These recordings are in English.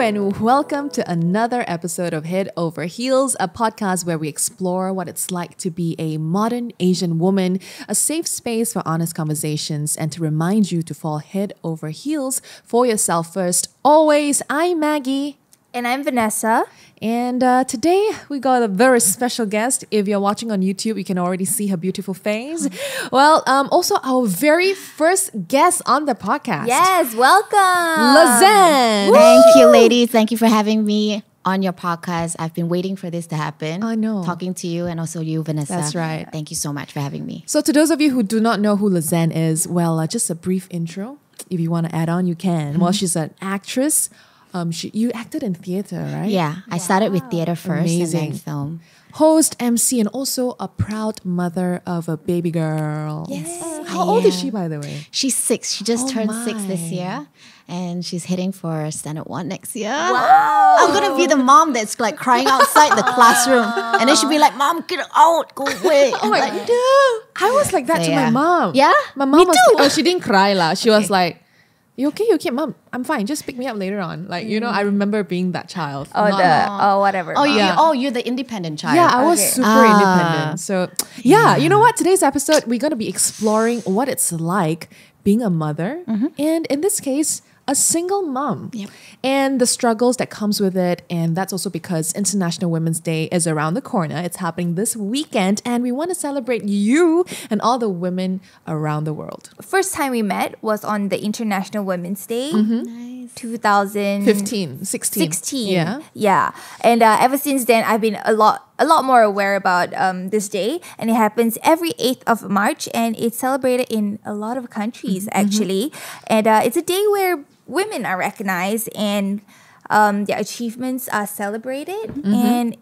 and welcome to another episode of Head Over Heels, a podcast where we explore what it's like to be a modern Asian woman, a safe space for honest conversations, and to remind you to fall head over heels for yourself first. Always, I'm Maggie. And I'm Vanessa. And today we got a very special guest. If you're watching on YouTube, you can already see her beautiful face. Well, also our very first guest on the podcast. Yes, welcome. Lez Ann. Thank you, ladies. Thank you for having me on your podcast. I've been waiting for this to happen. I know. Talking to you and also you, Vanessa. That's right. Thank you so much for having me. So to those of you who do not know who Lez Ann is, well, just a brief intro. If you want to add on, you can. Well, she's an actress. You acted in theatre, right? Yeah, I started with theatre first Amazing. and then film. Host, MC, and also a proud mother of a baby girl. Yes. How old is she, by the way? She's 6. She just turned 6 this my. year. And she's heading for standard 1 next year. Wow. I'm going to be the mom that's like crying outside the classroom. And then she'll be like, Mom, get out, go away. Oh my God. I was like that So, to my yeah. mom. Yeah? My mom Me was, too. oh, she didn't cry lah. She was like, you okay? You okay? Mom, I'm fine. Just pick me up later on. Like, you know, I remember being that child. Whatever. You're the independent child. Yeah, I was Okay. super independent. So, yeah, you know what? Today's episode, we're going to be exploring what it's like being a mother. And in this case, a single mom. Yep. And the struggles that comes with it. And that's also because International Women's Day is around the corner. It's happening this weekend. And we want to celebrate you and all the women around the world. First time we met was on the International Women's Day, Nice. 2016. 16. Yeah. Yeah. And ever since then, I've been a lot more aware about this day. And it happens every 8th of March. And it's celebrated in a lot of countries, actually. And it's a day where women are recognized and their achievements are celebrated. And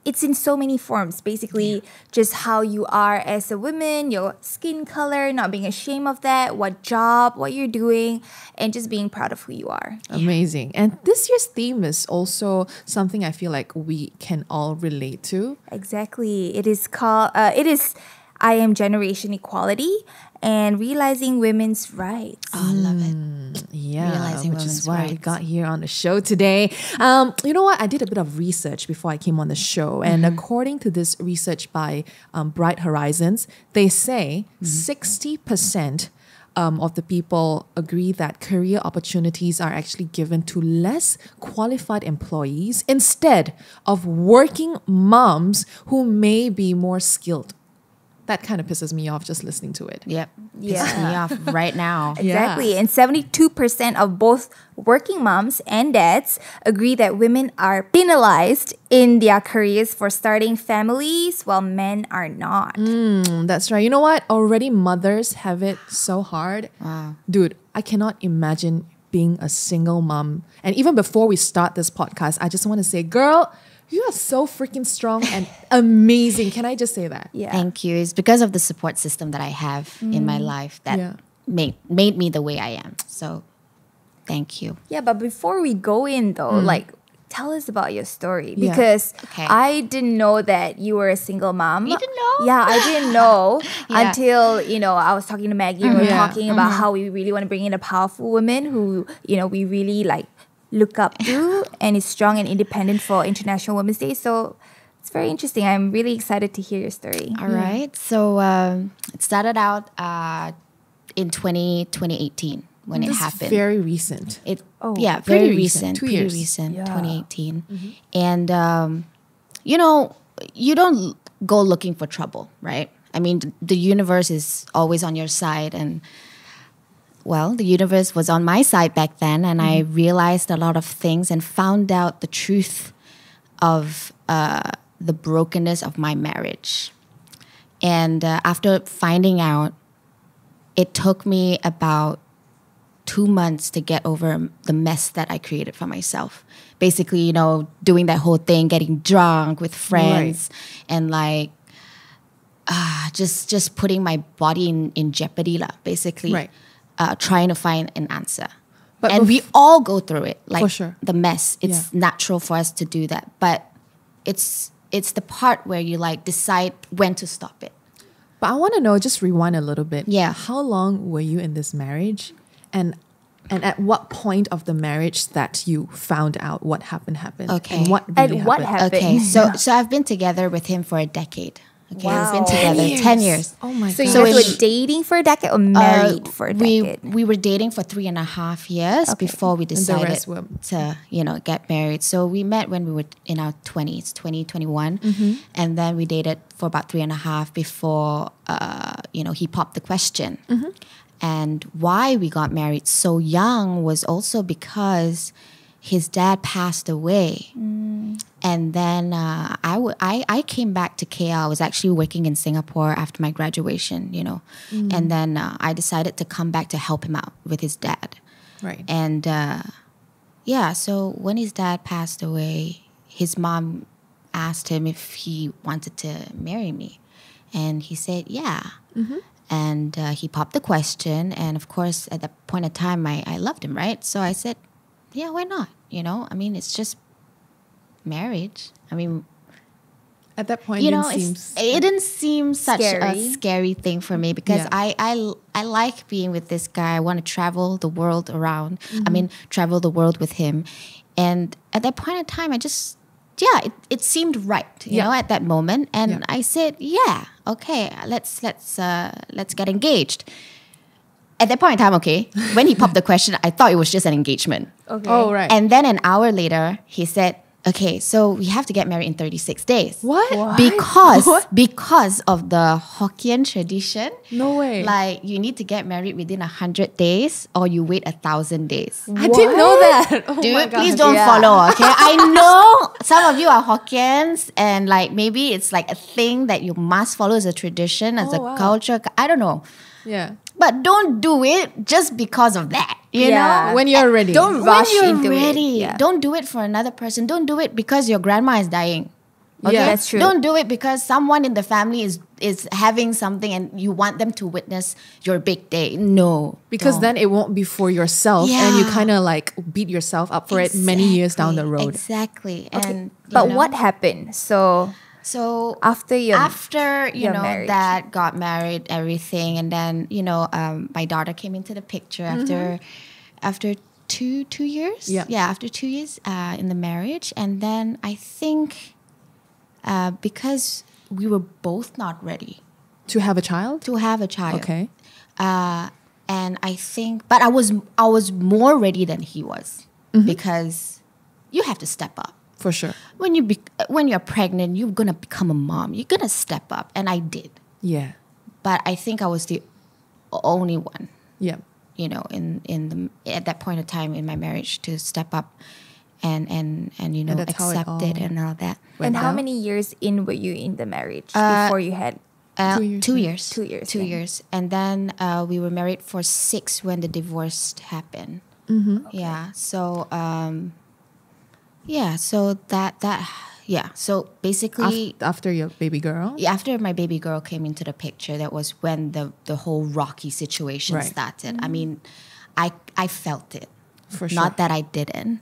it's in so many forms. Basically, just how you are as a woman, your skin color, not being ashamed of that, what job, what you're doing, and just being proud of who you are. Amazing. And this year's theme is also something I feel like we can all relate to. Exactly. It is called, I Am Generation Equality and Realizing Women's Rights. Oh, I love it. Yeah, Realizing which is women's why we rights. got here on the show today. You know what? I did a bit of research before I came on the show. And according to this research by Bright Horizons, they say 60% of the people agree that career opportunities are actually given to less qualified employees instead of working moms who may be more skilled. That kind of pisses me off just listening to it. Yep. Yeah. Pisses me off right now. Exactly. Yeah. And 72% of both working moms and dads agree that women are penalized in their careers for starting families while men are not. That's right. You know what? Already mothers have it so hard. Wow. Dude, I cannot imagine being a single mom. And even before we start this podcast, I just want to say, girl, you are so freaking strong and amazing. Can I just say that? Yeah. Thank you. It's because of the support system that I have in my life that Yeah. made me the way I am. So thank you. Yeah, but before we go in though, like tell us about your story Yeah. because Okay. I didn't know that you were a single mom. You didn't know? Yeah, I didn't know Yeah. until, I was talking to Maggie and we were Yeah. talking about how we really want to bring in a powerful woman who, we really like look up to and is strong and independent for International Women's Day. So it's very interesting. I'm really excited to hear your story. All right. So it started out in 2018 when This it is happened. very recent. Yeah, pretty very recent, recent. 2 Pretty years. recent, Yeah. 2018. And, you don't go looking for trouble, right? I mean, the universe is always on your side. And, well, the universe was on my side back then. And I realized a lot of things and found out the truth of the brokenness of my marriage. And after finding out, it took me about 2 months to get over the mess that I created for myself. Basically, doing that whole thing, getting drunk with friends and like just putting my body in jeopardy, basically. Right. Trying to find an answer. But And we all go through it, like For sure. the mess. It's natural for us to do that. But it's the part where you like decide when to stop it. But I want to know, just rewind a little bit. Yeah. How long were you in this marriage? And And at what point of the marriage that you found out what happened? Okay. And what really And what happened? Okay, so I've been together with him for a decade. Okay, we've been Wow. together 10 years. Oh my So god. you guys were dating for a decade or married for a decade? We were dating for 3.5 years before we the decided rest were- to get married. So we met when we were in our 20s, 2021, and then we dated for about 3.5 before he popped the question. And why we got married so young was also because his dad passed away. And then I came back to KL. I was actually working in Singapore after my graduation, And then I decided to come back to help him out with his dad. Right. And so when his dad passed away, his mom asked him if he wanted to marry me. And he said, yeah. And he popped the question. And of course, at that point in time, I loved him, right? So I said, yeah, why not? I mean, it's just marriage. I mean, At that point, it it didn't seem such a Scary. scary thing for me because Yeah. I like being with this guy. I want to travel the world around. I mean, travel the world with him. And at that point in time, it seemed right, at that moment. And Yeah. I said, yeah, okay, let's get engaged. At that point in time, okay, when he popped the question, I thought it was just an engagement. Okay. Oh, right. And then an hour later, he said, okay, so we have to get married in 36 days. What? Because of the Hokkien tradition. No way. Like, you need to get married within 100 days or you wait 1,000 days. I didn't know that. Oh Dude, my gosh. please don't Yeah. follow, okay? I know some of you are Hokkiens and like maybe it's like a thing that you must follow as a tradition, as Oh, a wow. culture. I don't know. Yeah. But don't do it just because of that, you Yeah. know? When you're ready. Don't rush when you're into ready, it. Yeah. don't do it for another person. Don't do it because your grandma is dying. Okay? Yeah. That's true. Don't do it because someone in the family is having something and you want them to witness your big day. No. Because don't. then it won't be for yourself and you Yeah. kind of like beat yourself up for it many years down the road. Exactly. And But you know, what happened? So after your you know marriage. that got married, everything, and then my daughter came into the picture after two years. Yeah. After 2 years in the marriage, and then I think because we were both not ready To have a child? to have a child. Okay. And I think, but I was more ready than he was because you have to step up. For sure. When you're pregnant, you're gonna become a mom. You're gonna step up, and I did. Yeah. But I think I was the only one, Yeah. at that point of time in my marriage to step up and that's how it accept it all and all that. and how down? many years in were you in the marriage before you had 2 years, 2 right? years. 2 years, 2 yeah. years. And then we were married for 6 when the divorce happened. Yeah. So so so basically After your baby girl? after my baby girl came into the picture, that was when the whole rocky situation Right. started. I mean, I felt it. For sure. Not that I didn't.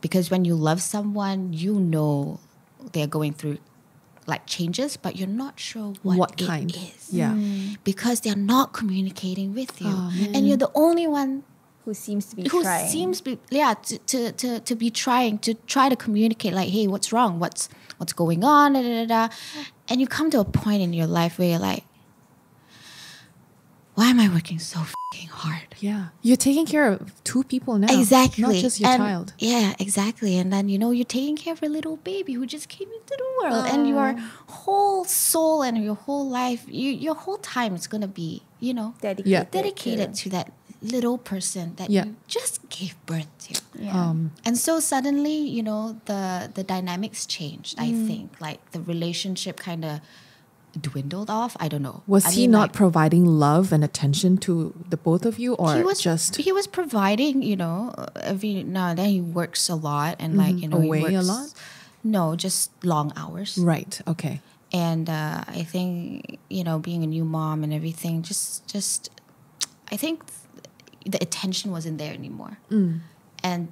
Because when you love someone, you know they're going through like changes, but you're not sure what kind? it is. Yeah. Because they're not communicating with you. Oh, And you're the only one who seems to be who trying? seems to be trying to communicate like, hey, what's wrong, what's going on, da, da, da, da. And you come to a point in your life where you're like, why am I working so fucking hard? Yeah. You're taking care of 2 people now. Exactly. Not just your And- child. Yeah, exactly. And then, you're taking care of a little baby who just came into the world. And your whole soul and your whole life, your whole time is going to be, Dedicated. Yeah. dedicated to that little person that Yeah. you just gave birth to. Yeah. And so suddenly, the dynamics changed, I think. Like the relationship kind of dwindled off. I don't know. Was I he mean, not like, providing love and attention to the both of you, or he was just he was providing, every now and then he works a lot and like, he away a works, lot? No, just long hours. right? Okay. And I think, being a new mom and everything, just I think the attention wasn't there anymore. And, and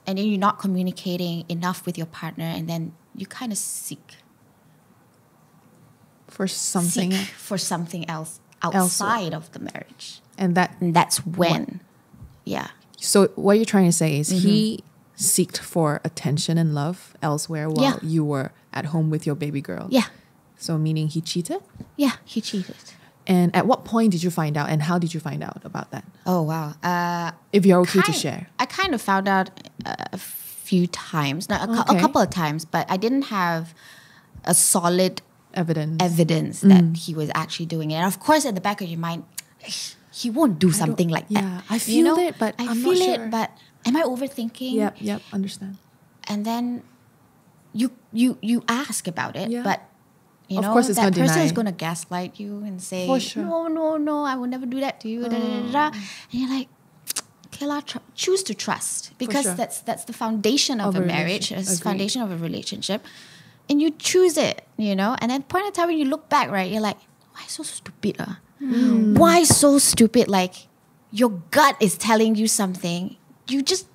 then you're not communicating enough with your partner, and then you kind of seek For something. for something else outside of the marriage. And that's when, yeah. So what you're trying to say is he seeked for attention and love elsewhere while you were at home with your baby girl. Yeah. So meaning he cheated? Yeah, he cheated. And at what point did you find out, and how did you find out about that? Oh, wow. If you're okay to share. I kind of found out a few times, not a couple of times, but I didn't have a solid evidence that he was actually doing it. And of course, at the back of your mind, he won't do something like that. Yeah, I feel it, but I'm not sure. But am I overthinking? Yep, understand. And then you ask about it, but of course it's that gonna person is deny. going to gaslight you and say, For sure. no, I will never do that to you. Da, da, da, da. And you're like, okay, choose to trust, because sure. that's the foundation of a marriage, it's the Agreed. foundation of a relationship, and you choose it, And at the point of time when you look back, right, you're like, why so stupid? Why so stupid? Like, your gut is telling you something, you just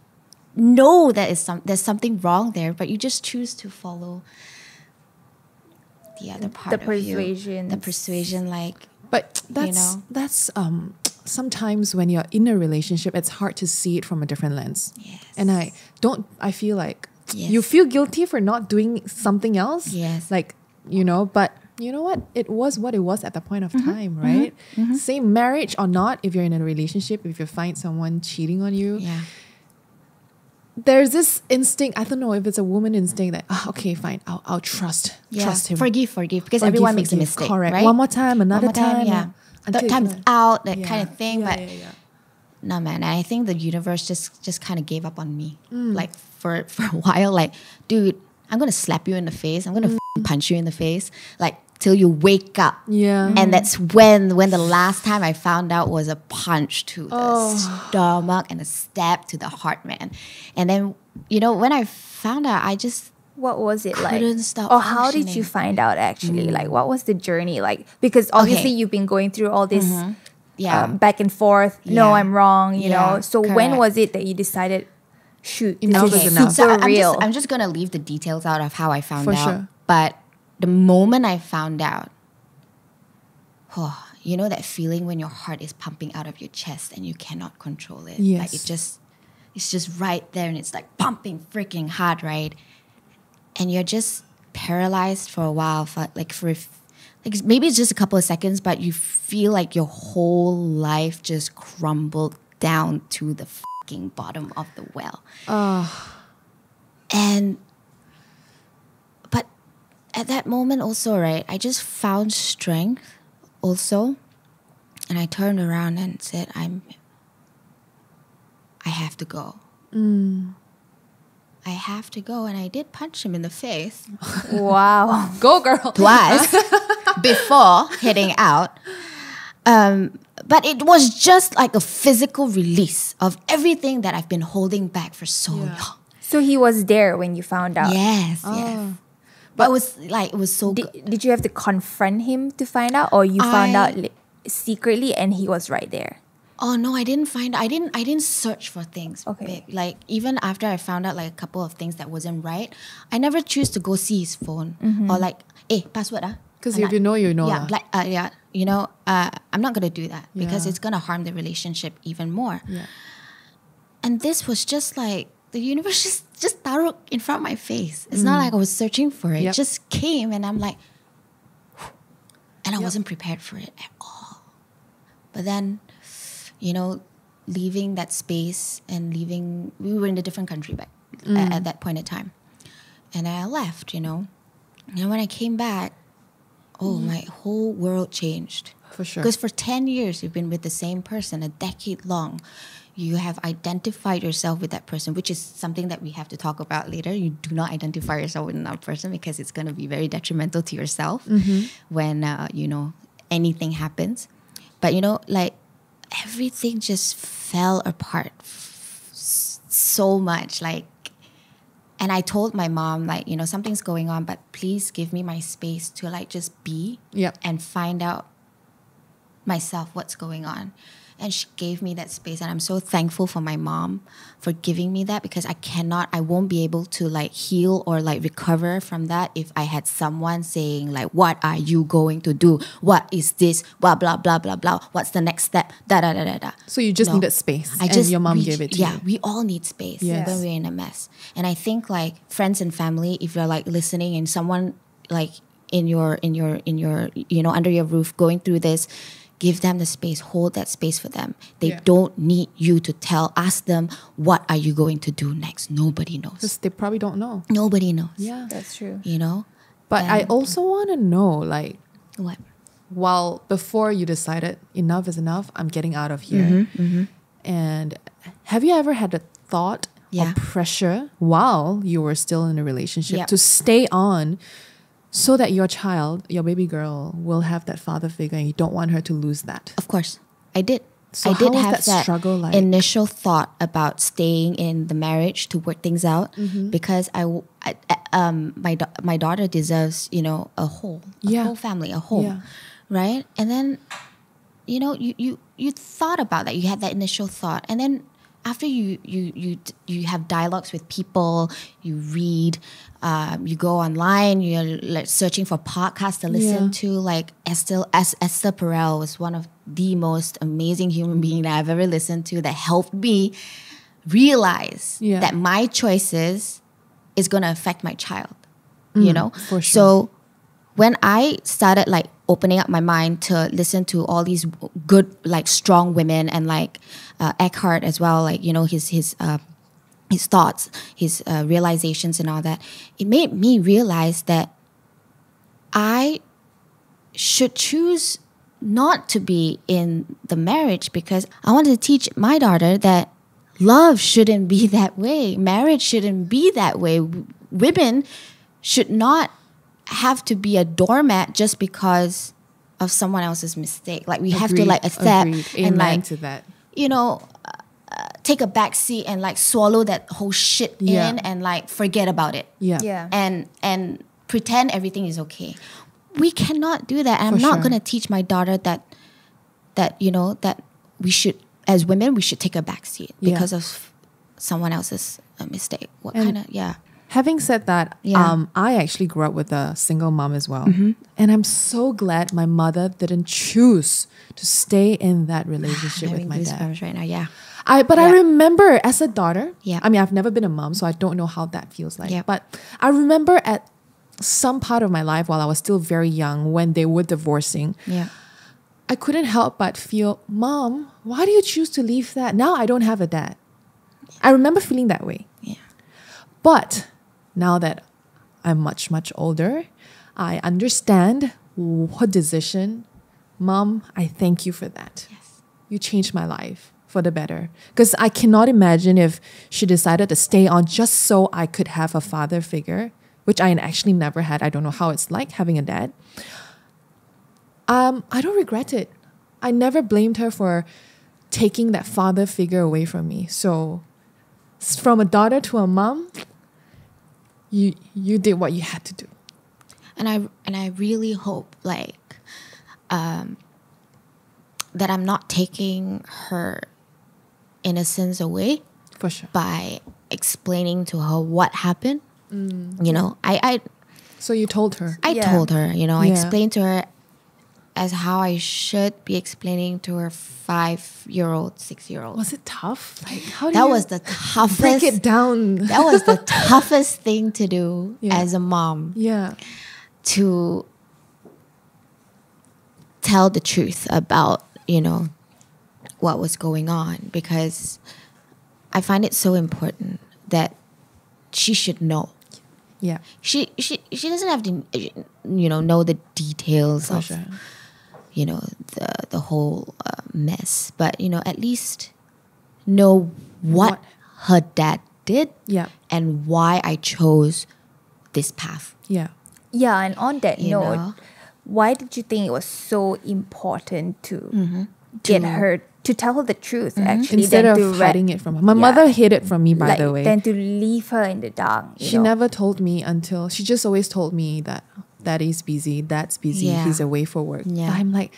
know that there's something wrong there, but you just choose to follow the other part of you. The persuasion, like. But that's sometimes when you're in a relationship, it's hard to see it from a different lens. Yes. And I feel like you feel guilty for not doing something else. Yes. Like, but you know what? It was what it was at the point of time, right? Same marriage or not, if you're in a relationship, if you find someone cheating on you, there's this instinct, I don't know if it's a woman instinct that, okay, fine, I'll trust him. Forgive, because everyone makes a mistake, correct. right? One more time, another time. Yeah. Third time's out, that kind of thing. But no, man, I think the universe just kind of gave up on me. Like for a while, like, dude, I'm going to slap you in the face. I'm going to punch you in the face. Like, till you wake up. Yeah. And that's when the last time I found out was a punch to the stomach and a stab to the heart, man. And then, when I found out, I just What was it like? couldn't stop Or how did functioning. you find out actually? Like, what was the journey like? Because obviously you've been going through all this back and forth. No, Yeah. I'm wrong, Yeah, So when correct. was it that you decided, shoot, this Enough is is enough. super So real? I'm just gonna leave the details out of how I found For out. sure. But the moment I found out, that feeling when your heart is pumping out of your chest and you cannot control it. Yes. Like it's just right there and it's like pumping freaking hard, right? And you're just paralyzed for a while, maybe it's just a couple of seconds, but you feel like your whole life just crumbled down to the fucking bottom of the well. But at that moment also, right, I just found strength also. And I turned around and said, I have to go. I have to go. And I did punch him in the face Wow. Go, girl. twice before heading out. But it was just like a physical release of everything that I've been holding back for so long. So he was there when you found out. Yes. But it was so good. Did you have to confront him to find out, or you found out secretly and he was right there? Oh no, I didn't search for things. Okay. Babe. Like, even after I found out like a couple of things that wasn't right, I never choose to go see his phone or like, password Because if you know, you know. Yeah, I'm not gonna do that because it's gonna harm the relationship even more. Yeah. And this was just like the universe just threw it in front of my face. It's not like I was searching for it. Yep. It just came and I'm like, and I wasn't prepared for it at all. But then, leaving that space and we were in a different country back at that point in time. And I left, And when I came back, my whole world changed. For sure. Because for 10 years, you've been with the same person, a decade long. You have identified yourself with that person, which is something that we have to talk about later. You do not identify yourself with another person because it's going to be very detrimental to yourself when, anything happens. But, everything just fell apart so much. And I told my mom, something's going on, but please give me my space to just be Yep. and find out myself what's going on. And she gave me that space, and I'm so thankful for my mom for giving me that, because I won't be able to like heal or like recover from that if I had someone saying like, what are you going to do? What is this? Blah, blah, blah, blah, blah. What's the next step? Da, da, da, da, da. So you just No. needed space, and your mom gave it to you. Yeah, we all need space Yes. when we're in a mess. And I think like friends and family, if you're like listening and someone like in your under your roof going through this, give them the space, hold that space for them. They don't need you to ask them, what are you going to do next? Nobody knows. Because they probably don't know. Nobody knows. Yeah. That's true. You know? But I also want to know, like, What? while before you decided enough is enough, I'm getting out of here. And have you ever had a thought or pressure while you were still in a relationship to stay on, so that your child, your baby girl, will have that father figure and you don't want her to lose that? Of course. I did. So I did how was have that struggle like? initial thought about staying in the marriage to work things out, because my daughter deserves, a whole family, a home, right? And then, you thought about that. You had that initial thought, and then after you have dialogues with people, you read, you go online, you're like searching for podcasts to listen to. Like Esther Perel was one of the most amazing human beings that I've ever listened to, that helped me realize that my choices is going to affect my child, For sure. So when I started like opening up my mind to listen to all these good, like strong women, and like Eckhart as well, like, his thoughts, his realizations and all that, it made me realize that I should choose not to be in the marriage, because I wanted to teach my daughter that love shouldn't be that way. Marriage shouldn't be that way. Women should not have to be a doormat just because of someone else's mistake. Like we have to like accept and Amen like, to that. take a back seat and like swallow that whole shit in and like forget about it. Yeah. And pretend everything is okay. We cannot do that. And I'm not going to teach my daughter that we should, as women, we should take a back seat because of someone else's mistake. Having said that, I actually grew up with a single mom as well. And I'm so glad my mother didn't choose to stay in that relationship with my dad. Right now, I remember as a daughter, Yeah. I mean, I've never been a mom, so I don't know how that feels like. Yeah. But I remember at some part of my life while I was still very young, when they were divorcing, I couldn't help but feel, Mom, why do you choose to leave that? Now I don't have a dad. I remember feeling that way. Yeah. But now that I'm much, much older, I understand her decision. Mom, I thank you for that. Yes. You changed my life for the better. Because I cannot imagine if she decided to stay on just so I could have a father figure, which I actually never had. I don't know how it's like having a dad. I don't regret it. I never blamed her for taking that father figure away from me. So from a daughter to a mom, you did what you had to do. And I really hope that I'm not taking her innocence away For sure. by explaining to her what happened. So you told her. I Yeah. told her, I Yeah. explained to her as how I should be explaining to her 5-year-old, 6-year-old. Was it tough? Like, how do That you was the toughest. break it down? That was the toughest thing to do Yeah. as a mom, Yeah. to tell the truth about, what was going on, because I find it so important that she should know. Yeah. She doesn't have to, know the details For of, sure. the whole mess, but at least know what her dad did, Yeah. and why I chose this path. Yeah. Yeah, and on that You note, know? why did you think it was so important to get her to tell her the truth? Actually, Instead than of to hiding it from her. My mother hid it from me, by the way. than to leave her in the dark. She never told me until, she just always told me that Daddy's busy, Dad's busy, Yeah. he's away for work. Yeah. But I'm like,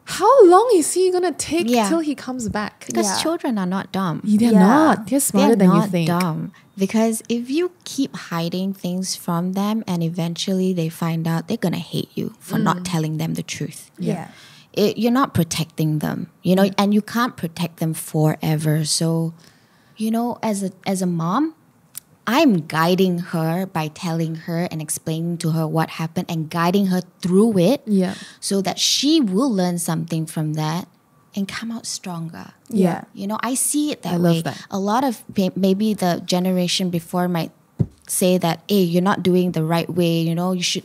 How long is he gonna take Yeah. till he comes back? Because Yeah. children are not dumb. They're Yeah. not. They're smarter They're than you not think. dumb. Because if you keep hiding things from them and eventually they find out, they're going to hate you for not telling them the truth. Yeah. You're not protecting them, and you can't protect them forever. So, as a mom, I'm guiding her by telling her and explaining to her what happened and guiding her through it Yeah. so that she will learn something from that and come out stronger. Yeah. I see it that I way. love that. A lot of maybe the generation before might say that, hey, you're not doing the right way. You should,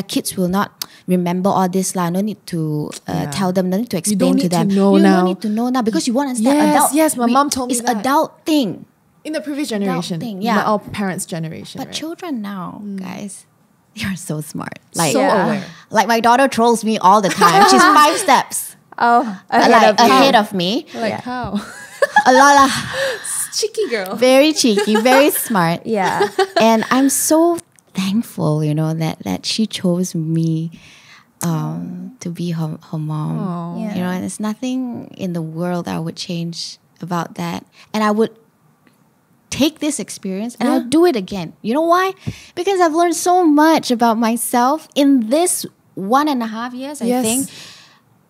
kids will not remember all this. No need to tell them, no need to explain don't to need to them. know you now. don't need to know now because you want to understand Yes, adult. yes, my mom told me it's that. adult thing. In the previous generation, thing, yeah. our parents' generation, But right? children now, guys, you're so smart. so Yeah. aware. Like my daughter trolls me all the time. She's 5 steps Oh, ahead of me. Like Yeah. how? A lot of Cheeky girl. very cheeky, very smart. Yeah. And I'm so thankful, that she chose me to be her mom. Oh. Yeah. And there's nothing in the world I would change about that. And I would take this experience and I'll do it again. You know why? Because I've learned so much about myself in this 1.5 years, I Yes. think,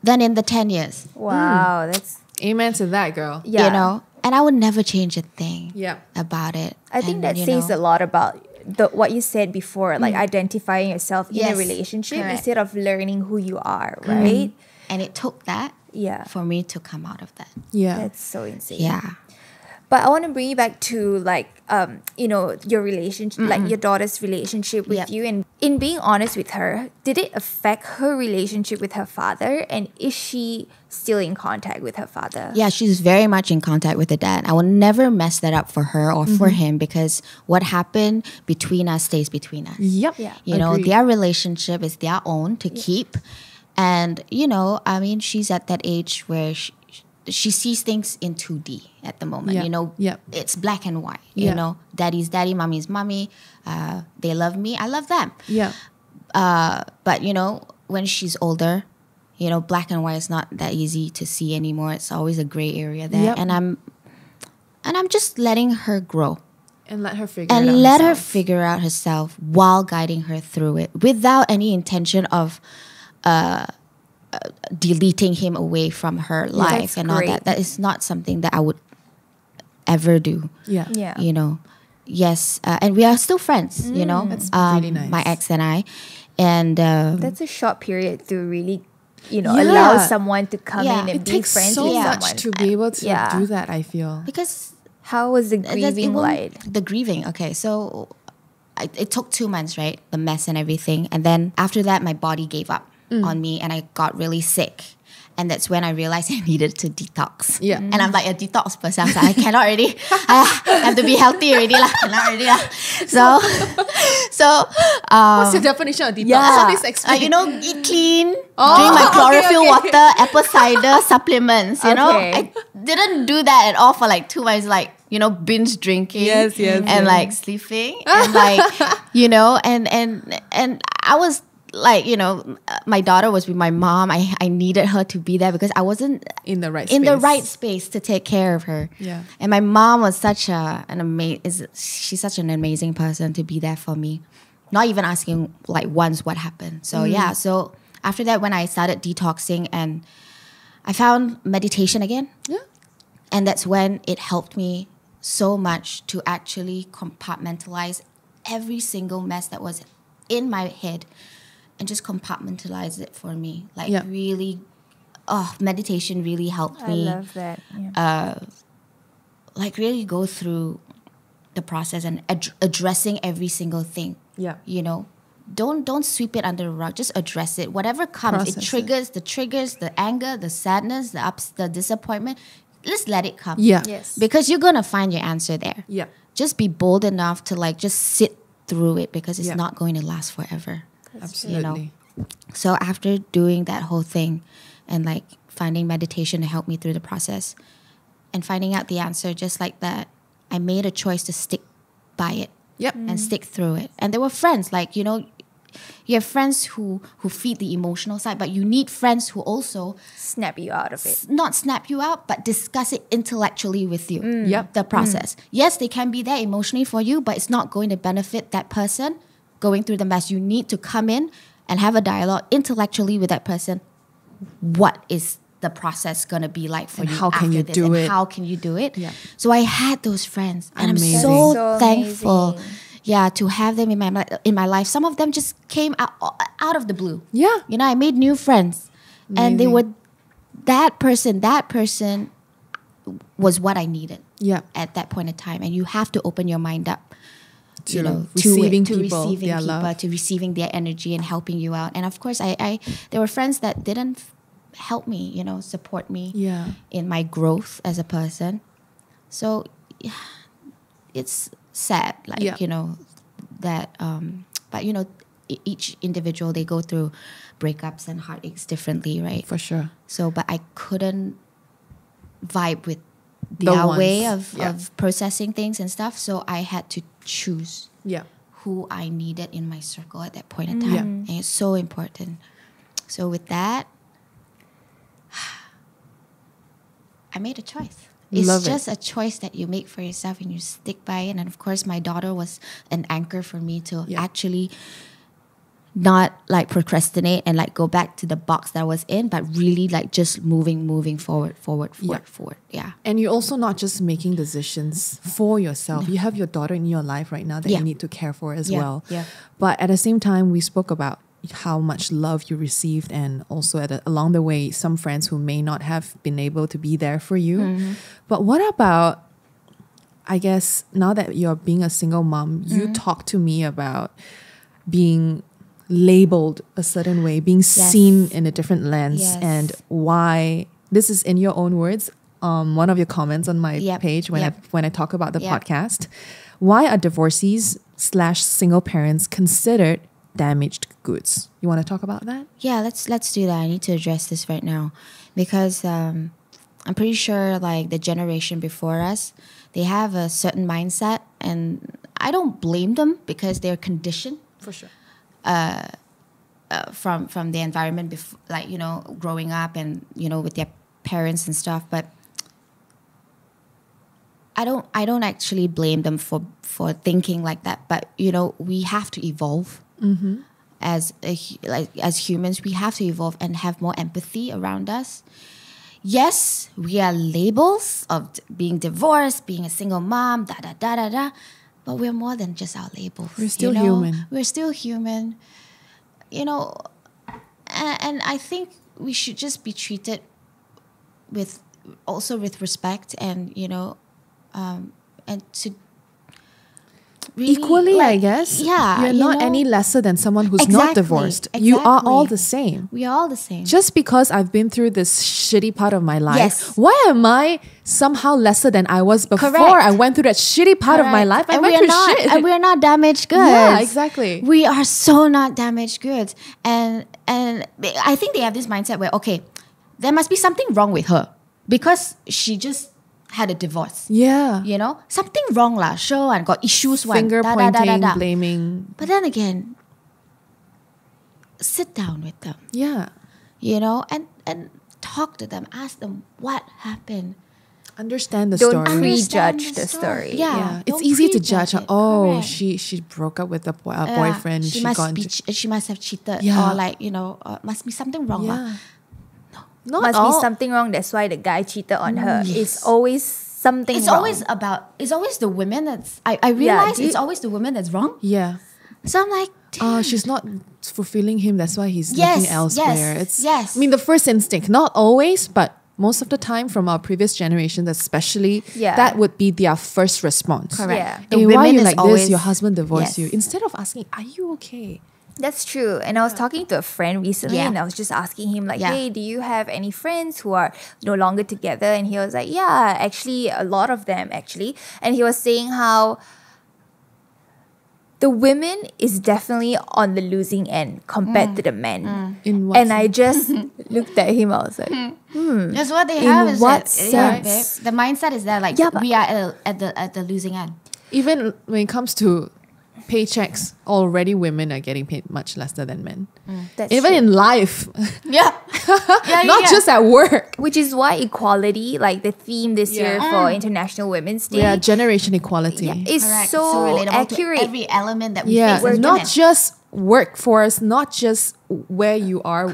than in the 10 years. Wow. That's Amen to that, girl. yeah. And I would never change a thing Yeah. about it. I think And, that says a lot about what you said before, like identifying yourself in a Yes, relationship correct. instead of learning who you are, right? And it took that Yeah. for me to come out of that. Yeah. That's so insane. Yeah. But I want to bring you back to your relationship, like your daughter's relationship with Yep. you. And in being honest with her, did it affect her relationship with her father? And is she still in contact with her father? Yeah, she's very much in contact with her dad. I will never mess that up for her or for him because what happened between us stays between us. Yep. Yeah. Agreed. Their relationship is their own to keep. And, she's at that age where she sees things in 2D at the moment. Yeah. Yep. It's black and white. Yeah. Daddy's daddy, mommy's mommy. They love me, I love them. Yeah. But when she's older, black and white is not that easy to see anymore. It's always a gray area there. Yep. And I'm just letting her grow And let her figure it and out. let her herself. figure out herself while guiding her through it without any intention of deleting him away from her life that's and all great. that. That is not something that I would ever do. Yeah. Yeah. Yes, and we are still friends. That's really nice. My ex and I, and That's a short period to really, Yeah. allow someone to come Yeah. in and It be takes friends so with much someone. to be able to Yeah. do that, I feel. because How was the that's grieving even- like? The grieving. Okay, so it took 2 months, right? The mess and everything, and then after that, my body gave up on me, and I got really sick. And that's when I realized I needed to detox. Yeah. And I'm like a detox person. So I cannot already. I have to be healthy already. Cannot already. So What's your definition of detox? Yeah. Please explain. eat clean, drink my chlorophyll water, apple cider, supplements. Okay. I didn't do that at all for like 2 months. Like, binge drinking. Yes, yes, And yes. like sleeping. And like, and I was like, my daughter was with my mom. I needed her to be there because I wasn't in the right in space. the right space to take care of her. Yeah. And my mom was such she's such an amazing person to be there for me. Not even asking like once what happened. So yeah, so after that when I started detoxing and I found meditation again. Yeah. And that's when it helped me so much to actually compartmentalize every single mess that was in my head and just compartmentalize it for me. Like Yeah. really, meditation really helped I me. love that. Yeah. Like really go through the process and addressing every single thing. Yeah. Don't sweep it under the rug. Just address it. Whatever comes, Process it it. triggers the anger, the sadness, the disappointment. Just let it come. Yeah. Yes. Because you're gonna find your answer there. Yeah. Just be bold enough to like just sit through it because it's Yeah. not going to last forever. Absolutely. So after doing that whole thing and like finding meditation to help me through the process and finding out the answer just like that, I made a choice to stick by it Yep. and stick through it. And there were friends like, you have friends who feed the emotional side, but you need friends who also Snap you out of it. not snap you out, but discuss it intellectually with you. Yep. The process. Yes, they can be there emotionally for you, but it's not going to benefit that person going through the mess. You need to come in and have a dialogue intellectually with that person. What is the process going to be like for And you? how can after you this, do and it? how can you do it? Yeah. So I had those friends, and Amazing. I'm so So thankful. amazing. Yeah, to have them in my life. Some of them just came out of the blue. Yeah. You know, I made new friends, and they Amazing. were that person was what I needed. Yeah. At that point in time, and you have to open your mind up. To receiving to people, receiving their people, love. to receiving their energy and helping you out. And of course, I there were friends that didn't help me, support me Yeah. in my growth as a person. So yeah, it's sad, like Yeah. that. But each individual, they go through breakups and heartaches differently, right? For sure. So, but I couldn't vibe with The their ones. way Yeah. of processing things and stuff. So I had to choose Yeah. who I needed in my circle at that point in Yeah. time. And it's so important. So with that, I made a choice. It's Love it. just a choice that you make for yourself and you stick by it. And of course, my daughter was an anchor for me to Yeah. actually not like procrastinate and like go back to the box that I was in, but really like just moving forward. Yeah. And you're also not just making decisions for yourself. You have your daughter in your life right now that Yeah. you need to care for as Yeah, well. yeah. But at the same time, we spoke about how much love you received, and also along the way, some friends who may not have been able to be there for you. Mm-hmm. But what about, I guess, now that you're being a single mom, you Mm-hmm. talk to me about being labeled a certain way, being seen in a different lens, Yes. and why this is in your own words. One of your comments on my Yep, page when yep. I talk about the Yep. podcast. Why are divorcees / single parents considered damaged goods? You want to talk about that? Yeah, let's do that. I need to address this right now because I'm pretty sure like the generation before us, they have a certain mindset, and I don't blame them because they're conditioned For sure. from the environment before, like growing up and with their parents and stuff. But I don't actually blame them for thinking like that. But we have to evolve. As humans, we have to evolve and have more empathy around us. Yes, we are labels of being divorced, being a single mom, but we're more than just our labels. We're still human. We're still human. And I think we should just be treated with respect, and and to really, Equally, like, I guess. Yeah, You're not any lesser than someone who's not Exactly, divorced. You are all exactly. the same. We are all the same. Just because I've been through this shitty part of my life, Yes. why am I somehow lesser than I was before Correct. I went through that shitty part of my life? Correct. I And went we are through not, shit. and we are not damaged goods. Yeah, exactly. We are so not damaged goods, and I think they have this mindset where there must be something wrong with her because she just had a divorce. Yeah. Something wrong lah. Sure, and got issues. Finger one, pointing, blaming. But then again, sit down with them. Yeah. And talk to them. Ask them what happened. Understand the Don't story. Understand prejudge the story. Yeah, Yeah. It's don't easy to prejudge judge. it. Oh, Correct. she broke up with a Yeah, boyfriend. She must have cheated, Yeah. or must be something wrong. Yeah. Not Must all. be something wrong. That's why the guy cheated on her. It's always something It's wrong. always the women that's I realize it's always the woman that's wrong. Yeah. So I'm like, She's not fulfilling him. That's why he's Yes, looking elsewhere. yes, yes. I mean, the first instinct, not always, but most of the time from our previous generations, especially, Yeah. that would be their first response. correct. Yeah. The Hey, why are women you is like this? always- Your husband divorced Yes. you. Instead of asking, are you okay? That's true. And I was talking to a friend recently, Yeah. and I was just asking him, like, Yeah. hey, do you have any friends who are no longer together? And he was like, yeah, actually, a lot of them, actually. And he was saying how the women is definitely on the losing end compared to the men. In what And I just looked at him, I was like, That's what they In have. Is what that, yeah, sense? babe. The mindset is that like Yeah, but- we are at the losing end. even when it comes to paychecks, already women are getting paid much lesser than men. That's Even true. in life, Yeah. not just at work. Which is why equality, like the theme this year for International Women's Day, Yeah, generation equality. is Correct. so relatable accurate. to every element that we Yeah, face as not women. just workforce, not just where you are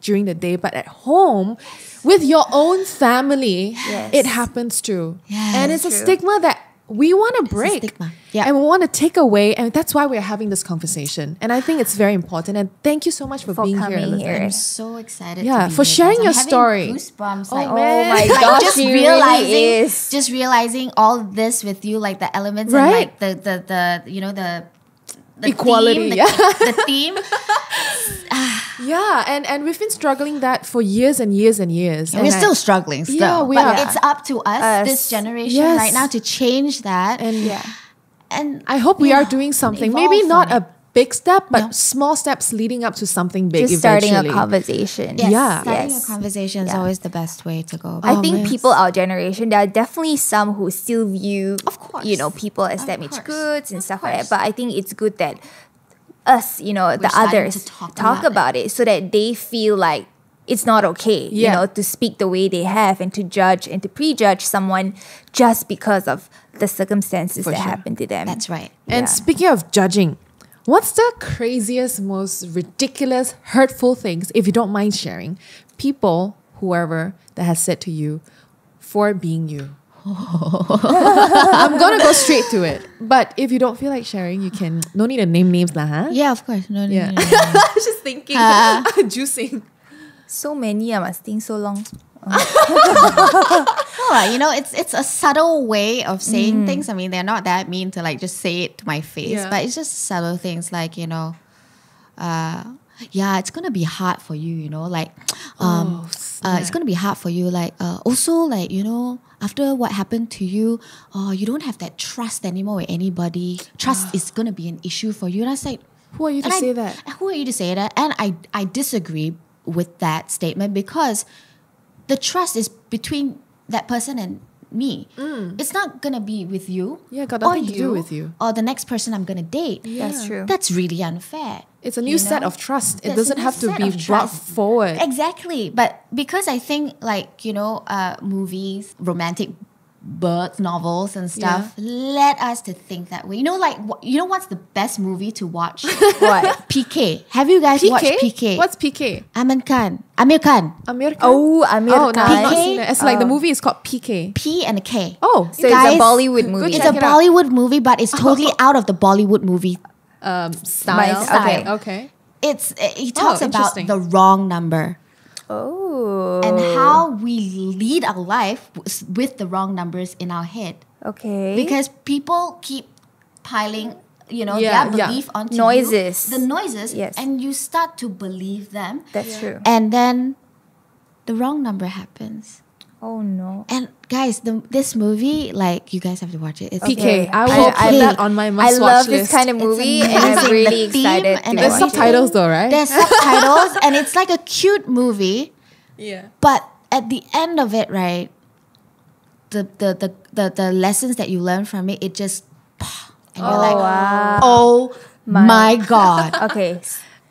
during the day, but at home with your own family. Yes. It happens too. Yes. And it's a True. stigma that we want to break. stigma. Yeah. And we want to take away. And that's why we're having this conversation. And I think it's very important. And thank you so much for being here, coming Lez here. Ann. I'm so excited. Yeah, to be for here, sharing guys. your I'm having story. Goosebumps. Oh, like, man. my like gosh, just you really realizing, is. just realizing all this with you, like the elements Right. and like the you know the Equality, theme, yeah. the theme. Yeah, and we've been struggling that for years and years and years. And we're And I- still struggling still. Yeah, we but are. it's up to us, this Us. generation Yes. right now, to change that. And And I hope we yeah, are doing something. evolve Maybe from not it. a big step, but No. small steps leading up to something big Just starting eventually. a conversation. Yes, Yeah. starting Yes. a conversation is Yeah. always the best way to go. I think man. people our generation, there are definitely some who still view, Of course. people as Of damaged course. goods and stuff like course. that. But I think it's good that us, the starting others, to talk about it so that they feel like it's not okay, Yeah. to speak the way they have and to judge and to prejudge someone just because of the circumstances For that sure. happened to them. That's right. And Yeah. speaking of judging, what's the craziest, most ridiculous, hurtful things, if you don't mind sharing, people, whoever, that has said to you for being you? I'm gonna go straight to it. But if you don't feel like sharing, you can. No need to name names, lah, huh? Yeah, of course. No, Yeah. no. I was just thinking, juicing. So many, I must think so long. No, it's a subtle way of saying things. I mean, they're not that mean to like just say it to my face, Yeah. but it's just subtle things like, yeah, it's gonna be hard for you, like, it's gonna be hard for you, like, also, like, after what happened to you, you don't have that trust anymore with anybody. Trust is gonna be an issue for you. And I was like, Who are you to say that? Who are you to say that? And I disagree with that statement because the trust is between that person and me. It's not gonna be with you. Yeah, got or nothing to do with you. Or the next person I'm gonna date. That's true. That's really unfair. It's a new set of trust. It There's doesn't a have to new set be of brought trust. forward. Exactly. But because I think like, movies, romantic books, novels and stuff led us to think that way. What's the best movie to watch? What? PK. Have you guys watched PK? What's PK? Amir Khan. Amir Khan. American? Oh, Amir Oh, no, I've not Khan. seen it. It's like the movie is called PK. P and a K. Oh, So Guys, it's a Bollywood movie. It's check a it out. Bollywood movie, but it's totally out of the Bollywood movie. style. Okay. Okay. He talks about interesting. the wrong number Oh. and how we lead our life with the wrong numbers in our head. Okay. Because people keep piling, Yeah, their yeah. belief onto Noises. the noises, Yes. and you start to believe them, That's true. and then the wrong number happens. Oh no. And guys, this movie, like, you guys have to watch it. It's PK. Okay. I will I- put that on my I must-watch love list. this kind of It's movie, and I'm amazing. really The theme excited and to There's watch everything. subtitles though, right? There's subtitles, and it's like a cute movie. Yeah. But at the end of it, right, the lessons that you learn from it, it just, and you're like, wow. oh my God. Okay.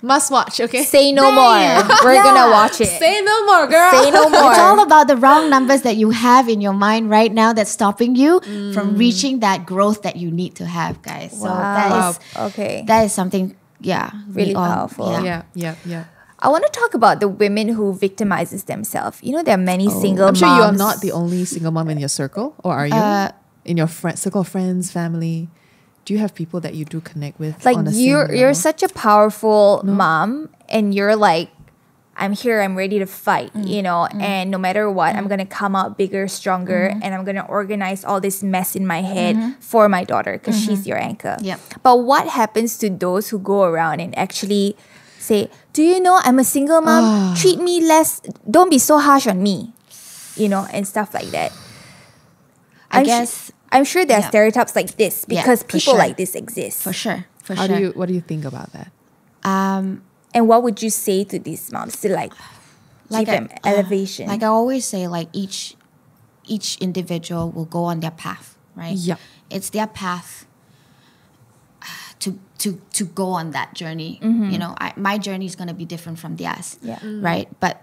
Must watch, okay? Say no more. We're gonna watch it. Say no more, girl. Say no more. It's all about the wrong numbers that you have in your mind right now that's stopping you from reaching that growth that you need to have, guys. So Wow. Okay. that is something, Really we all- powerful. Yeah. I want to talk about the women who victimizes themselves. There are many single I'm moms. sure you are not the only single mom in your circle, or are you? In your circle of friends, family? Do you have people that you do connect with? Like on a you're same level? such a powerful mom, and you're like, I'm here, I'm ready to fight, and no matter what, I'm gonna come out bigger, stronger, and I'm gonna organize all this mess in my head for my daughter because she's your anchor. Yep. But what happens to those who go around and actually say, do you know I'm a single mom? Treat me less, don't be so harsh on me, and stuff like that. I'm sure there are Yeah. stereotypes like this Yeah, because for people sure. like this exist. For sure. For What sure. do you think about that? And what would you say to these moms to give them elevation? Like I always say, like each individual will go on their path, right? Yep. It's their path to to go on that journey. You know, my journey is going to be different from theirs. Yeah. Right. But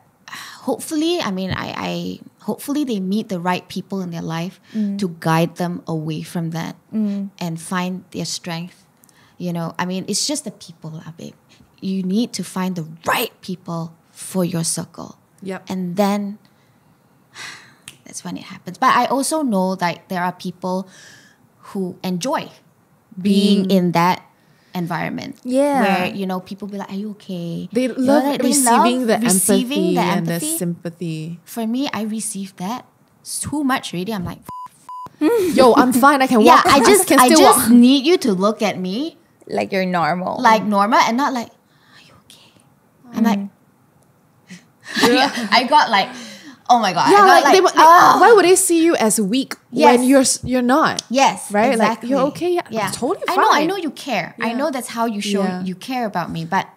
hopefully, I mean, I hopefully they meet the right people in their life to guide them away from that and find their strength. You know, I mean, it's just the people, babe. You need to find the right people for your circle. Yep. And then that's when it happens. But I also know that there are people who enjoy being in that environment. Yeah. Where, you know, people be like, are you okay? They You know, love like, receiving the receiving empathy the and the empathy. sympathy. For me, I received that too much already. I'm like, Yo, I'm fine. I can yeah, walk. I just still walk. need you to look at me Like you're normal. like normal and not like, are you okay? I'm like, I got like, oh my God. Yeah, I got like, why would they see you as weak when you're not? Yes, Right? exactly. Like, you're okay? Yeah, totally I fine. know you care. I Yeah. know that's how you show Yeah. you care about me, but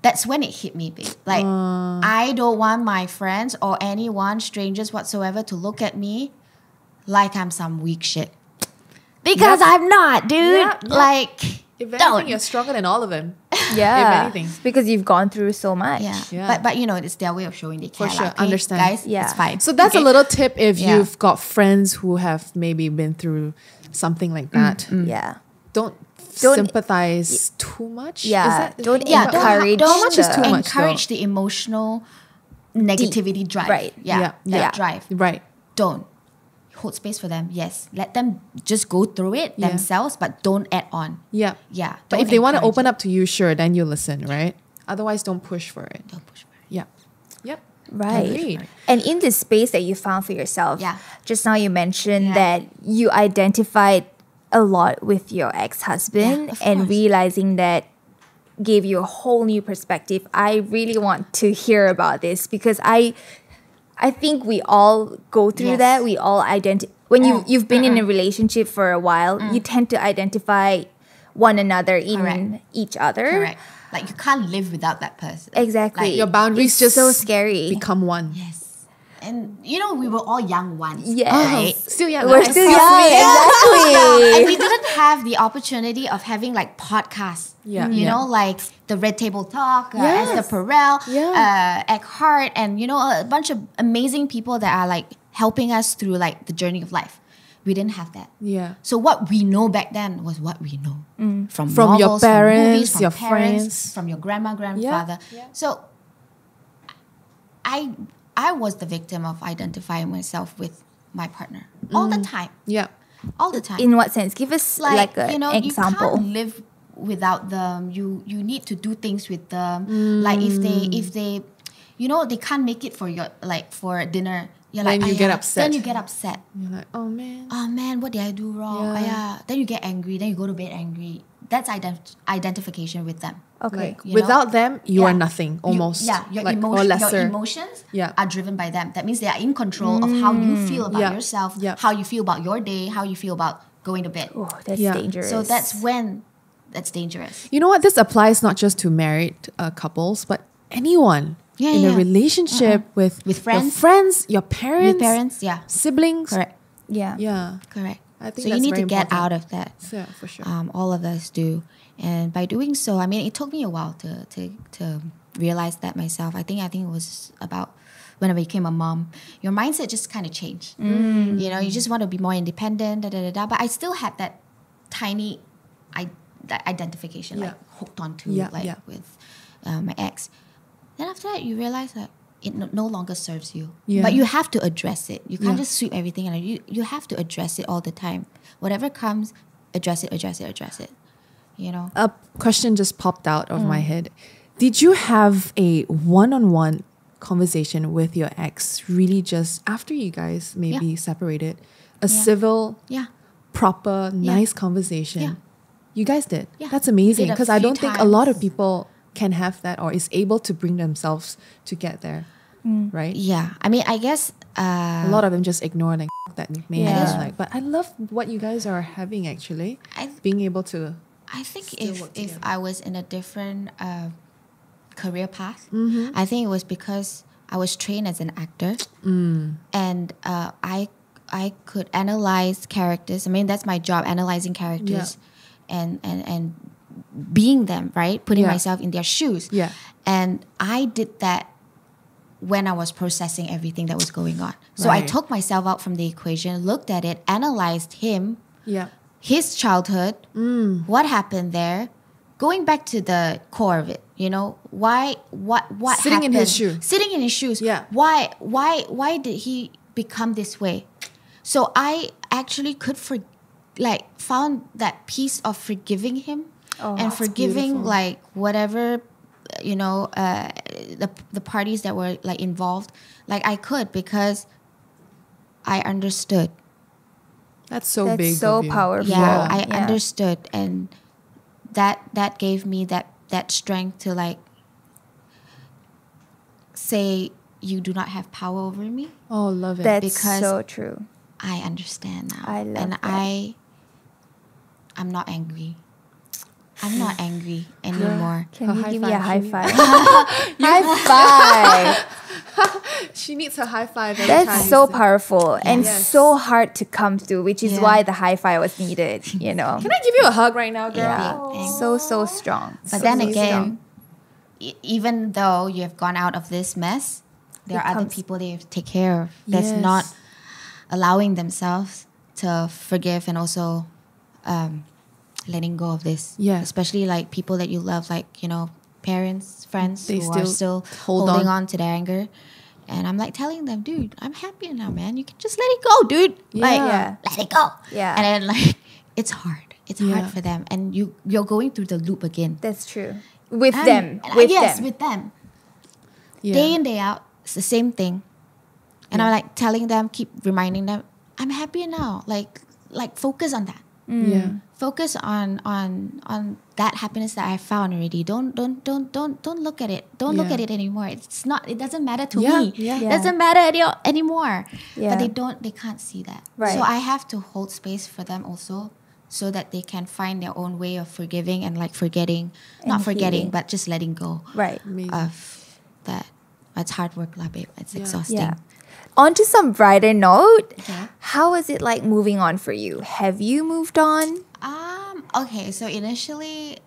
that's when it hit me, babe. Like, I don't want my friends or anyone, strangers whatsoever, to look at me like I'm some weak shit. Because I'm not, dude. Yep. Like, If anything, don't. you're stronger than all of them. yeah. if anything. Because you've gone through so much. Yeah. Yeah. But you know, it's their way of showing they care. For sure. Like, okay, Understand. Guys, Yeah. it's fine. So that's a Okay? little tip if Yeah. you've got friends who have maybe been through something like that. Yeah. Don't Don't- sympathize too much. Yeah. Don't Yeah, encourage don't, How much is too much, encourage the emotional negativity drive. right. Yeah. Yeah. That drive. Right. Don't. Hold space for them. Yes. Let them just go through it Yeah. themselves, but don't add on. Yeah. Yeah. But don't if they want to encourage open it. up to you, sure, then you listen, right? Otherwise, don't push for it. Don't push for it. Yeah. Yep. Right. Agreed. And in this space that you found for yourself, Yeah. just now you mentioned Yeah. that you identified a lot with your ex-husband Yeah, of and course. realizing that gave you a whole new perspective. I really want to hear about this because I think we all go through Yes. that. We all when you've been in a relationship for a while, you tend to identify one another in Correct. each other. Correct. Like, you can't live without that person. Exactly. Like, Your boundaries It's just so scary. become one. yes. And, you know, we were all young once. Yes. Right? Still young. We're right? still Yeah, young. Exactly. And we didn't have the opportunity of having like podcasts. Yeah. You Yeah. know, like the Red Table Talk, Yes. Esther Perel, Yeah. Eckhart, and you know, a bunch of amazing people that are like helping us through like the journey of life. We didn't have that. Yeah. So what we know back then was what we know from From your novels, from parents, movies, from your parents, friends. from your grandma, grandfather. Yeah. So I was the victim of identifying myself with my partner all the time, Yeah. all the time. In what sense? Give us like an you know, example. you can't live without them. You need to do things with them. Like if they, you know, they can't make it for your like for dinner. You're Then like, you "Ah, get yeah." upset. Then you get upset. You're like, oh man. Oh man, what did I do wrong? Yeah. Yeah. Then you get angry. Then you go to bed angry. That's identification with them. Okay. Like, You without know? them, you are Yeah. nothing. Almost. Your like, or your lesser. emotions Yeah. are driven by them. That means they are in control of how you feel about Yeah. yourself, Yeah. how you feel about your day, how you feel about going to bed. Oh, that's Yeah. dangerous. So that's when that's dangerous. You know what? This applies not just to married couples, but anyone Yeah, in yeah. a relationship with friends. your friends, your parents, With parents, yeah. siblings. Correct. yeah. Yeah. Correct. I think so you that's need to very get important. out of that. Yeah, for sure. All of us do. And by doing so, I mean, it took me a while to realize that myself. I think it was about when I became a mom. Your mindset just kind of changed. You know, you just want to be more independent, But I still had that tiny that identification, like hooked onto, with my ex. Then after that, you realize that it no longer serves you. Yeah. But you have to address it. You can't Yeah. just sweep everything, and you have to address it all the time. Whatever comes, address it. You know. A question just popped out of my head. Did you have a one-on-one conversation with your ex really just after you guys maybe separated? A civil, Yeah. proper, nice conversation? Yeah. You guys did? Yeah. That's We amazing did a because I few don't think a lot of times. people can have that or is able to bring themselves to get there. Right? Yeah. I mean, I guess. A lot of them just ignore like that maybe. Yeah. Like, but I love what you guys are having actually. Being able to I think Still work if together. I was in a different career path, Mm-hmm. I think it was because I was trained as an actor, and I could analyze characters. I mean, that's my job, analyzing characters, and being them, right? Putting Yeah. myself in their shoes. Yeah. And I did that when I was processing everything that was going on. So I Right. took myself out from the equation, looked at it, analyzed him, Yeah. his childhood, what happened there, going back to the core of it, what Sitting in happened? his shoe. Sitting in his shoes. Yeah. Why did he become this way? So I actually could found that piece of forgiving him and that's forgiving beautiful. like whatever the parties that were like involved, like I could, because I understood. That's so That's big. so of you. powerful. Yeah, I Yeah. understood, and that gave me that strength to like say you do not have power over me. Oh, love it. That's Because- so true. I understand now. I love and that. I'm not angry. I'm not angry anymore. Can Her you high give me a high five. five? High five. She needs her high five every time. That's you so say- powerful and Yes. so hard to come through, which is Yeah. why the high five was needed, Can I give you a hug right now, girl? Yeah. Thanks. So strong. But So, then so again, strong. even though you have gone out of this mess, there It are other comes- people that you have to take care of that's Yes. not allowing themselves to forgive and also letting go of this. Yeah. Especially like people that you love, like, parents, friends They who are still still hold holding on. on to their anger. And I'm like telling them, dude, I'm happy now, man. You can just let it go, dude. Like, Yeah. let it go. Yeah. And then like, it's hard. It's Yeah. hard for them. And you're going through the loop again. That's true. With And- them. and With yes, them. with them. Yeah. Day in, day out, it's the same thing. And I'm like telling them, keep reminding them, I'm happier now. Like focus on that. Yeah. Focus on that happiness that I found already. Don't look at it. Don't look Yeah. at it anymore. It doesn't matter to Yeah, me. yeah. It doesn't matter anymore. Yeah. But they can't see that. Right. So I have to hold space for them also, so that they can find their own way of forgiving and like forgetting, not And forgetting, healing. but just letting go Right. Amazing. of that. It's hard work, lah, babe. It's Yeah. exhausting. Yeah. On to some brighter note. Yeah. How is it like moving on for you? Have you moved on? Okay, so initially,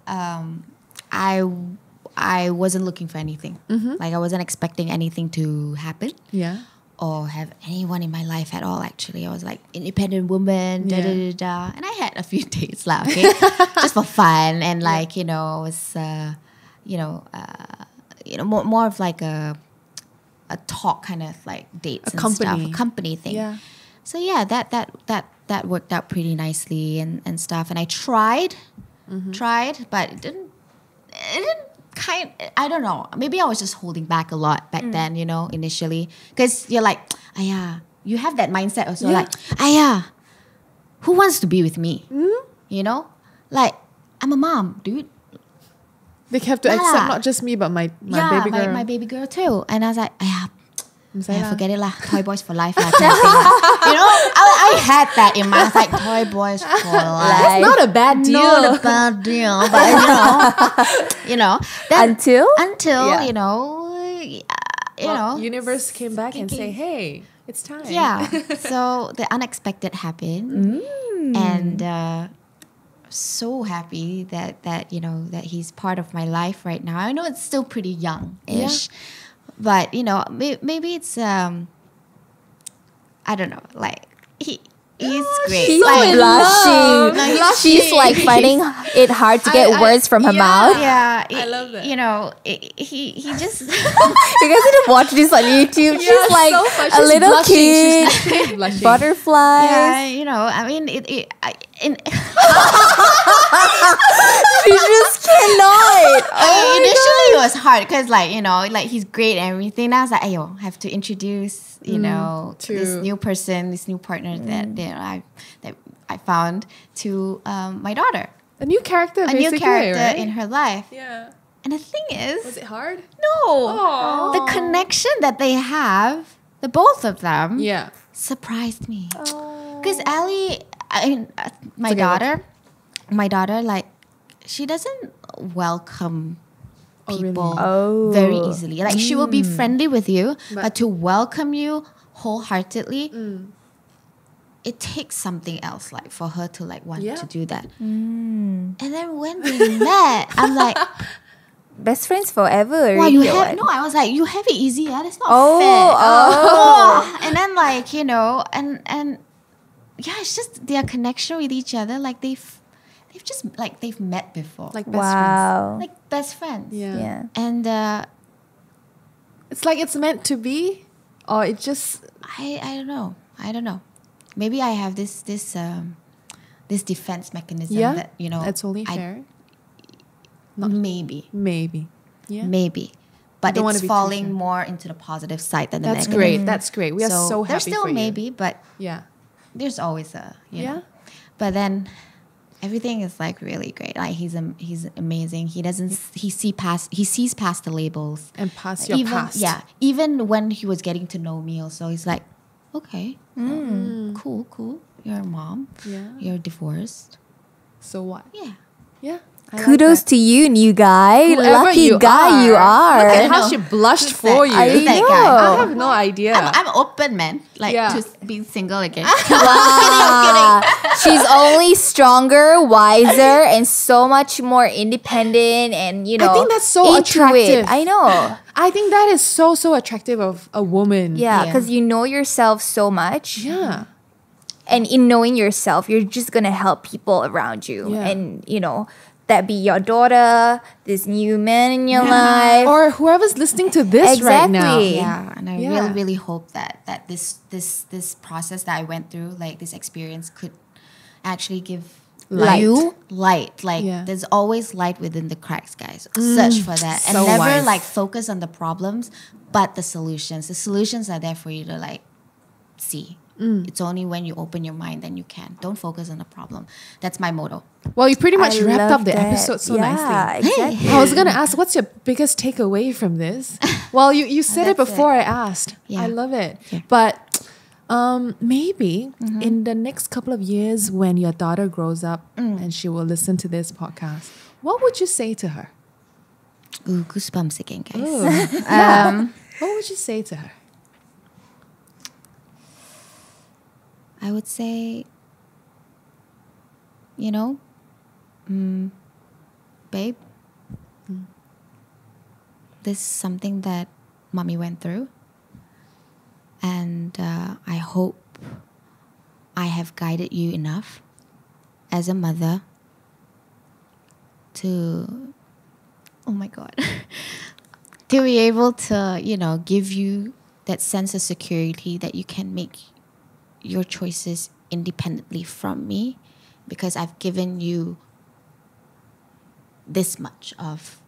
I wasn't looking for anything. Like I wasn't expecting anything to happen Yeah. or have anyone in my life at all. Actually, I was like independent woman, da da da da, and I had a few dates lah, okay, just for fun and like it was more of like a talk kind of like dates and stuff, a company thing. Yeah. So yeah, that worked out pretty nicely and stuff. And I tried, but it didn't I don't know. Maybe I was just holding back a lot back then, initially. Because you're like, you have that mindset also Yeah. like, who wants to be with me? Like, I'm a mom, dude. They have to Yeah. accept not just me, but my baby girl. My baby girl too. And I was like, Say lah. forget it lah. Toy boys for life lah. Kind of thing lah. I had that in mind. I was like, toy boys for life. That's not a bad deal. Not a bad deal, but then Until? until Well, universe came back and say, thinking- hey, it's time. yeah. So the unexpected happened, and so happy that he's part of my life right now. I know it's still pretty young-ish, but maybe it's I don't know, like he's great. She's like, blushing. No, he's She's like finding it hard to get words from her mouth. yeah, I love that. He just You guys need to watch this on YouTube. She's like so fun. a She's little blushing. kid, She's blushing. butterflies. yeah, I mean She just cannot. initially it was hard because like he's great and everything. I was like, I have to introduce this To- new person, this new partner that I found to my daughter, A new character, a basically, new character right? in her life. Yeah. And the thing is, Was it hard? no, Aw. the connection that they have, the both of them, Yeah. surprised me. Because Ali, my okay, daughter, like, she doesn't welcome Oh, really? people Oh. very easily. Like, she will be friendly with you, But- but to welcome you wholeheartedly, it takes something else like for her to like want Yeah. to do that. And then when we met, I'm like, Best friends forever. wow, you really, or have what? no. I was like, you have it easy. That's not Oh, fair. oh. And then like and yeah, it's just their connection with each other. Like they've just like they've met before, Like best friends. Wow. like best friends. Yeah. Yeah. And It's like it's meant to be, or it just I don't know. Maybe I have this defense mechanism that It's only I- fair. maybe Yeah. maybe, but don't wanna it's be too falling sure. more into the positive side than the That's negative. great. That's great. We are so happy there's still for you. maybe, but Yeah. there's always a you Yeah. know. But then everything is like really great. Like he's amazing. He sees past the labels And past your past. Yeah, even when he was getting to know me, also he's like, okay, cool. You're a mom. Yeah. You're divorced. So what? Yeah. Yeah. I like Kudos that. to you, new guy. Whoever Lucky you guy you are. Look at I how know. she blushed Who's for that? you. I Who's that know. guy? I have no idea. I'm open, man. Like Yeah. to being single again. Wow. She's only stronger, wiser, and so much more independent and, I think that's so into attractive. it. I know. I think that is so attractive of a woman. Yeah, Yeah. because you know yourself so much. Yeah. And in knowing yourself, you're just going to help people around you. Yeah. And, that be your daughter, this new man in your life. Or whoever's listening to this right now. Exactly. Yeah, and I Yeah. really hope that this process that I went through, like this experience, could actually give Light. you light. Like Yeah. there's always light within the cracks, guys. Search for that, and so never wise. like focus on the problems, but the solutions. The solutions are there for you to like see. It's only when you open your mind then you can. Don't focus on the problem. That's my motto. Well, you pretty much I wrapped love up the that. episode so yeah, nicely. exactly. I was gonna ask, what's your biggest takeaway from this? Well, you said it that's before I asked. Yeah. I love it. Yeah. But maybe in the next couple of years, when your daughter grows up and she will listen to this podcast, what would you say to her? Ooh, goosebumps again, guys. Ooh. What would you say to her? I would say, babe, this is something that mommy went through. And I hope I have guided you enough as a mother to, oh my God, to be able to, give you that sense of security that you can make your choices independently from me, because I've given you this much of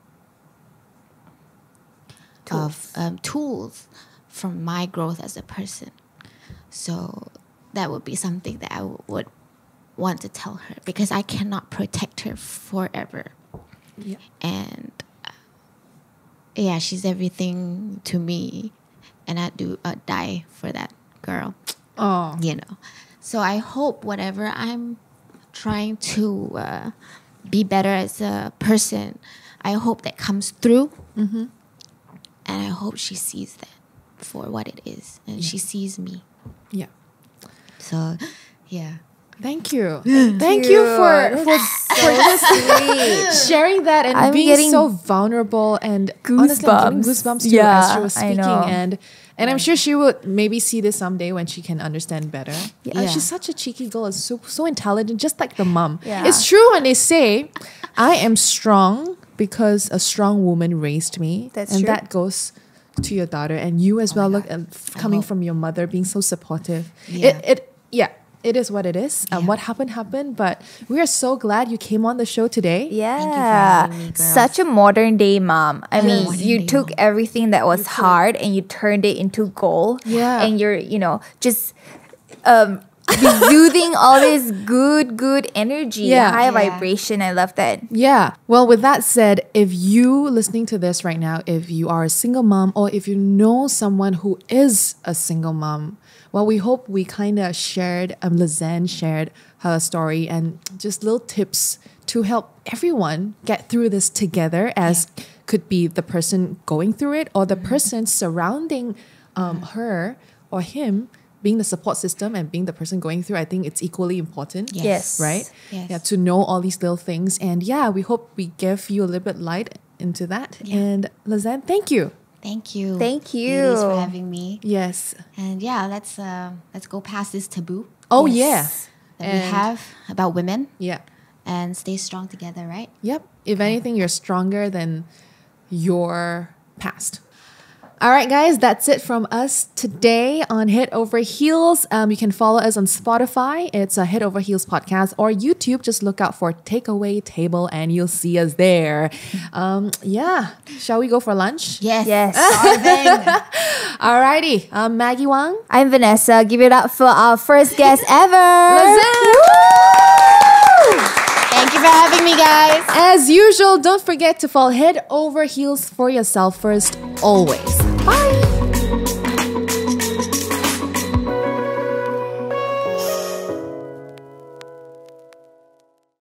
tools from my growth as a person. So that would be something that I would want to tell her, because I cannot protect her forever. Yeah. And yeah, she's everything to me, and I'd die for that girl. Oh. So I hope whatever I'm trying to be better as a person, I hope that comes through. And I hope she sees that for what it is, and she sees me. Yeah. So yeah. Thank you. Thank you for just sharing that and I'm being getting so vulnerable, and honestly, I'm getting goosebumps. goosebumps too as she was I speaking, know. and I'm sure she would maybe see this someday when she can understand better. Yeah. She's such a cheeky girl, and so intelligent, just like the mom. Yeah. It's true when they say, "I am strong because a strong woman raised me," That's and true. that goes to your daughter and you as well. Look, coming hope. from your mother, being so supportive. Yeah. It is what it is. What happened. But we are so glad you came on the show today. Yeah, having me, girls. such a modern day mom. I mean, modern you day took mom. everything that was hard and you turned it into gold. Yeah. and you're just exuding all this good energy, Yeah. high Yeah. vibration. I love that. Yeah. Well, with that said, if you listening to this right now, if you are a single mom or if you know someone who is a single mom, well, we hope we kind of shared, Lez Ann shared her story and just little tips to help everyone get through this together, as could be the person going through it or the person surrounding her or him being the support system and being the person going through, I think it's equally important. Yes. Right? Yes. Yeah, to know all these little things. And yeah, we hope we gave you a little bit light into that. And Lez Ann, thank you. Thank you. Thank you. Ladies, for having me. Yes. And yeah, let's go past this taboo Oh, Yes. that we have about women yeah. and stay strong together, right? Yep. If anything, you're stronger than your past. All right, guys, that's it from us today on Head Over Heels. You can follow us on Spotify. It's a Head Over Heels podcast, or YouTube. Just look out for Takeaway Table and you'll see us there. Yeah. Shall we go for lunch? Yes. Yes. All righty. I'm Maggie Wang. I'm Vanessa. Give it up for our first guest ever. Lez Ann. Thank you for having me, guys. As usual, don't forget to fall head over heels for yourself first, always. Bye.